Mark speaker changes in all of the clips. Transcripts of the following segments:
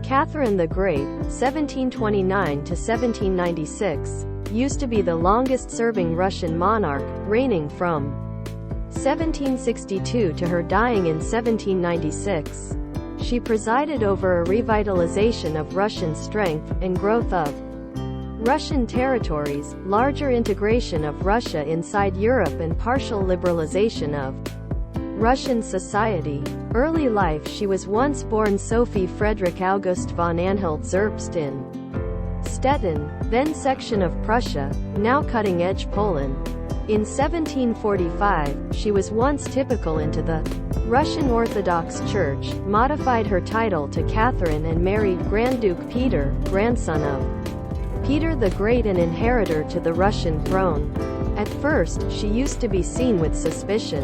Speaker 1: Catherine the Great, 1729 to 1796, used to be the longest-serving Russian monarch, reigning from 1762 to her dying in 1796. She presided over a revitalisation of Russian strength, and growth of Russian territories, larger integration of Russia inside Europe and partial liberalisation of Russian society. Early life. She was once born Sophie Frederike August von Anhalt-Zerbst in Stettin, then section of Prussia, now cutting-edge Poland. In 1745, she was once typical into the Russian Orthodox Church, modified her title to Catherine and married Grand Duke Peter, grandson of Peter the Great and inheritor to the Russian throne. At first, she used to be seen with suspicion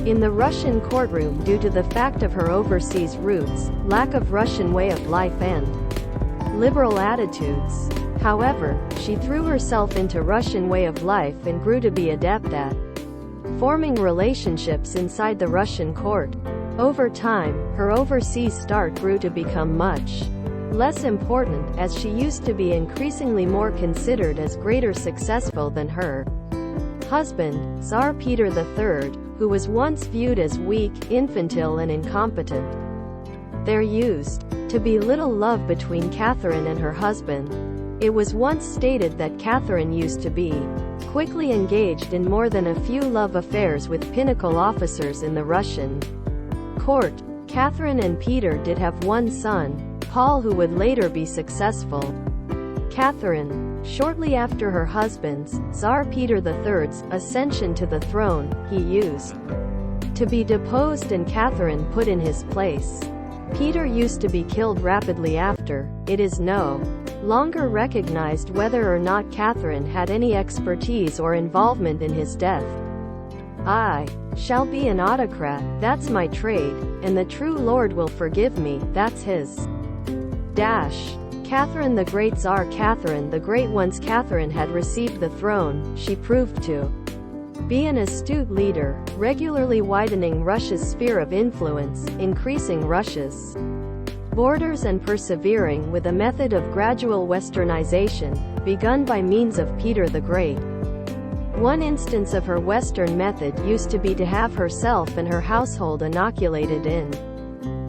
Speaker 1: in the Russian courtroom due to the fact of her overseas roots, lack of Russian way of life and liberal attitudes. However, she threw herself into Russian way of life and grew to be adept at forming relationships inside the Russian court. Over time, her overseas start grew to become much less important, as she used to be increasingly more considered as greater successful than her husband, Tsar Peter III, who was once viewed as weak, infantile and incompetent. There used to be little love between Catherine and her husband. It was once stated that Catherine used to be quickly engaged in more than a few love affairs with pinnacle officers in the Russian court. Catherine and Peter did have one son, Paul, who would later be successful. Catherine, shortly after her husband's, Tsar Peter III's, ascension to the throne, he used to be deposed and Catherine put in his place. Peter used to be killed rapidly after. It is no longer recognized whether or not Catherine had any expertise or involvement in his death. I shall be an autocrat, that's my trade, and the true Lord will forgive me, that's his. Catherine the Great. Tsar Catherine the Great. Once Catherine had received the throne, she proved to be an astute leader, regularly widening Russia's sphere of influence, increasing Russia's borders and persevering with a method of gradual westernization, begun by means of Peter the Great. One instance of her Western method used to be to have herself and her household inoculated in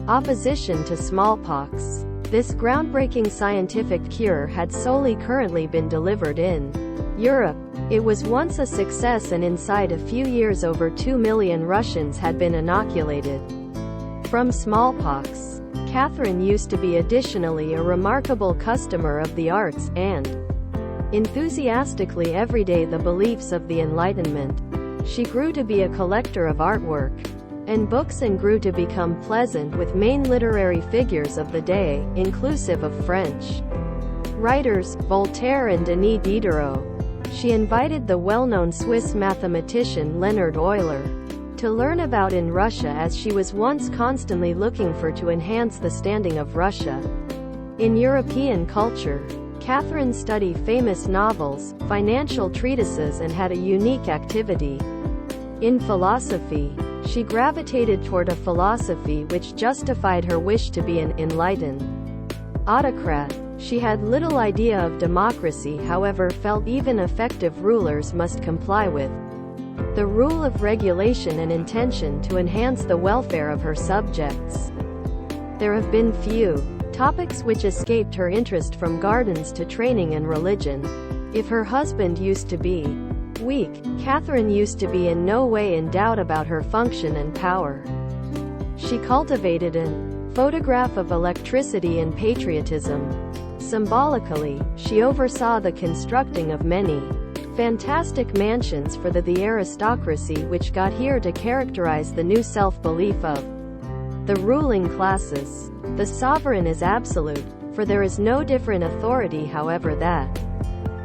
Speaker 1: opposition to smallpox. This groundbreaking scientific cure had solely currently been delivered in Europe. It was once a success, and inside a few years over 2 million Russians had been inoculated from smallpox. Catherine used to be additionally a remarkable customer of the arts, and enthusiastically everyday the beliefs of the Enlightenment. She grew to be a collector of artwork and books and grew to become pleasant with main literary figures of the day, inclusive of French writers, Voltaire and Denis Diderot. She invited the well-known Swiss mathematician Leonhard Euler to learn about in Russia, as she was once constantly looking for to enhance the standing of Russia in European culture. Catherine studied famous novels, financial treatises and had a unique activity in philosophy. She gravitated toward a philosophy which justified her wish to be an enlightened autocrat. She had little idea of democracy, however felt even effective rulers must comply with the rule of regulation and intention to enhance the welfare of her subjects. There have been few topics which escaped her interest, from gardens to training and religion. If her husband used to be weak, Catherine used to be in no way in doubt about her function and power. She cultivated an photograph of electricity and patriotism. Symbolically, she oversaw the constructing of many fantastic mansions for the aristocracy, which got here to characterize the new self-belief of the ruling classes. The sovereign is absolute, for there is no different authority, however, that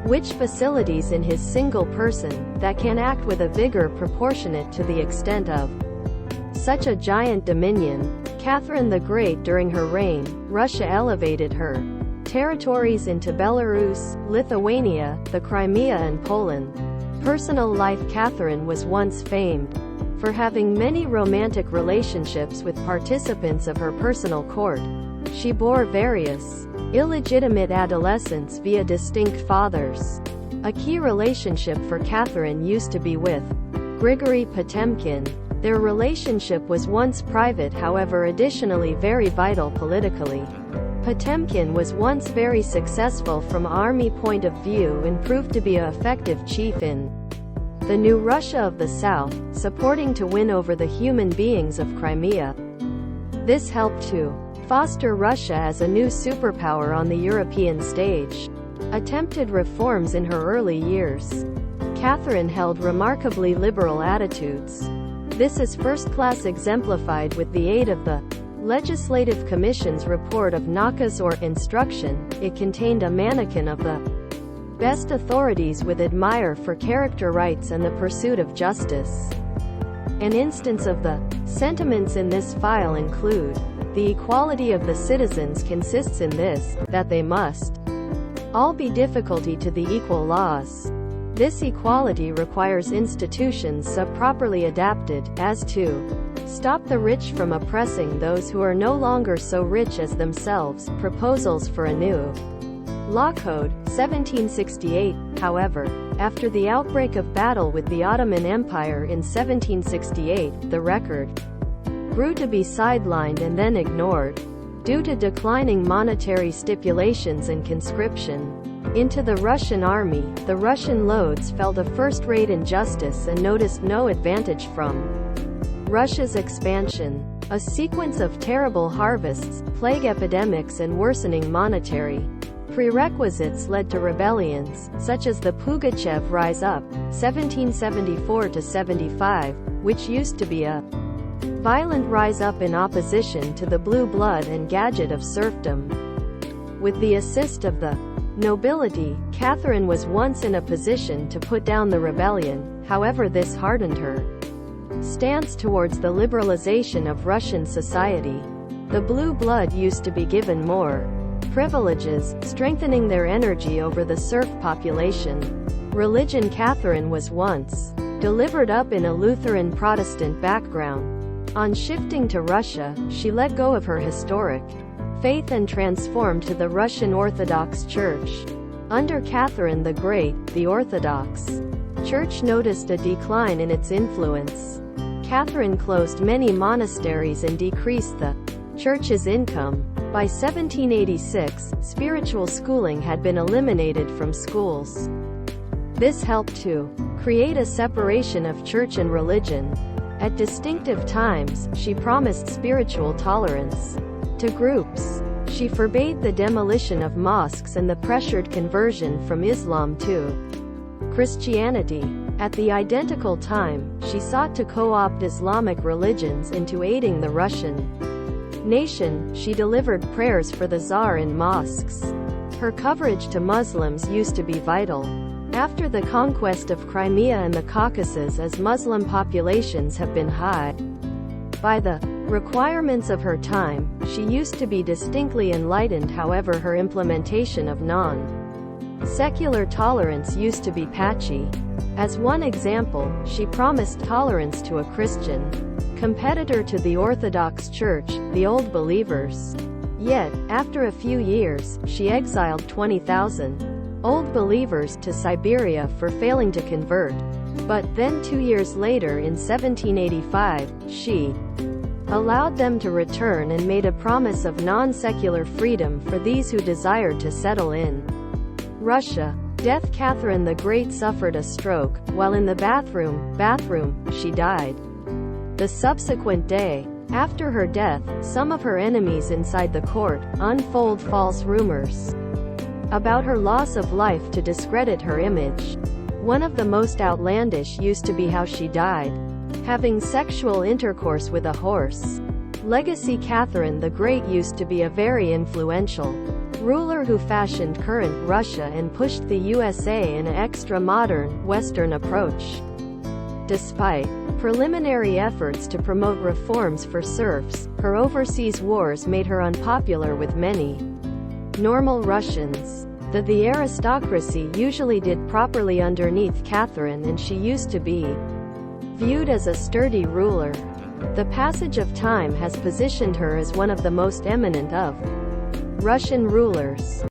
Speaker 1: which facilities in his single person, that can act with a vigor proportionate to the extent of such a giant dominion. Catherine the Great. During her reign, Russia elevated her territories into Belarus, Lithuania, the Crimea and Poland. Personal life. Catherine was once famed for having many romantic relationships with participants of her personal court. She bore various illegitimate adolescents via distinct fathers. A key relationship for Catherine used to be with Grigory Potemkin. Their relationship was once private, however additionally very vital politically. Potemkin was once very successful from army point of view and proved to be an effective chief in the new Russia of the South, supporting to win over the human beings of Crimea. This helped to foster Russia as a new superpower on the European stage. Attempted reforms in her early years. Catherine held remarkably liberal attitudes. This is first-class exemplified with the aid of the Legislative Commission's report of Nakaz or instruction. It contained a mannequin of the best authorities with admire for character rights and the pursuit of justice. An instance of the sentiments in this file include: the equality of the citizens consists in this, that they must all be difficulty to the equal laws. This equality requires institutions so properly adapted as to stop the rich from oppressing those who are no longer so rich as themselves. Proposals for a new law code, 1768. However, after the outbreak of battle with the Ottoman Empire in 1768, the record grew to be sidelined and then ignored. Due to declining monetary stipulations and conscription into the Russian army, the Russian Lords felt a first-rate injustice and noticed no advantage from Russia's expansion. A sequence of terrible harvests, plague epidemics and worsening monetary prerequisites led to rebellions, such as the Pugachev Rise Up, 1774–75, which used to be a violent rise-up in opposition to the blue blood and gadget of serfdom. With the assist of the nobility, Catherine was once in a position to put down the rebellion, however this hardened her stance towards the liberalisation of Russian society. The blue blood used to be given more privileges, strengthening their energy over the serf population. Religion. Catherine was once delivered up in a Lutheran Protestant background. On shifting to Russia, she let go of her historic faith and transformed to the Russian Orthodox Church. Under Catherine the Great, the Orthodox Church noticed a decline in its influence. Catherine closed many monasteries and decreased the Church's income. By 1786, spiritual schooling had been eliminated from schools. This helped to create a separation of church and religion. At distinctive times, she promised spiritual tolerance to groups. She forbade the demolition of mosques and the pressured conversion from Islam to Christianity. At the identical time, she sought to co-opt Islamic religions into aiding the Russian nation. She delivered prayers for the Tsar in mosques. Her coverage to Muslims used to be vital. After the conquest of Crimea and the Caucasus, as Muslim populations have been high by the requirements of her time, she used to be distinctly enlightened. However, her implementation of non-secular tolerance used to be patchy. As one example, she promised tolerance to a Christian competitor to the Orthodox Church, the Old Believers. Yet, after a few years, she exiled 20,000 Old Believers to Siberia for failing to convert. But then 2 years later in 1785, she allowed them to return and made a promise of non-secular freedom for these who desired to settle in Russia. Death. Catherine the Great suffered a stroke. While in the bathroom, she died. The subsequent day after her death, some of her enemies inside the court unfold false rumors about her loss of life to discredit her image. One of the most outlandish used to be how she died, having sexual intercourse with a horse. Legacy. Catherine the Great used to be a very influential ruler who fashioned current Russia and pushed the USA in an extra-modern, Western approach. Despite preliminary efforts to promote reforms for serfs, her overseas wars made her unpopular with many normal Russians. The aristocracy usually did properly underneath Catherine, and she used to be viewed as a sturdy ruler. The passage of time has positioned her as one of the most eminent of Russian rulers.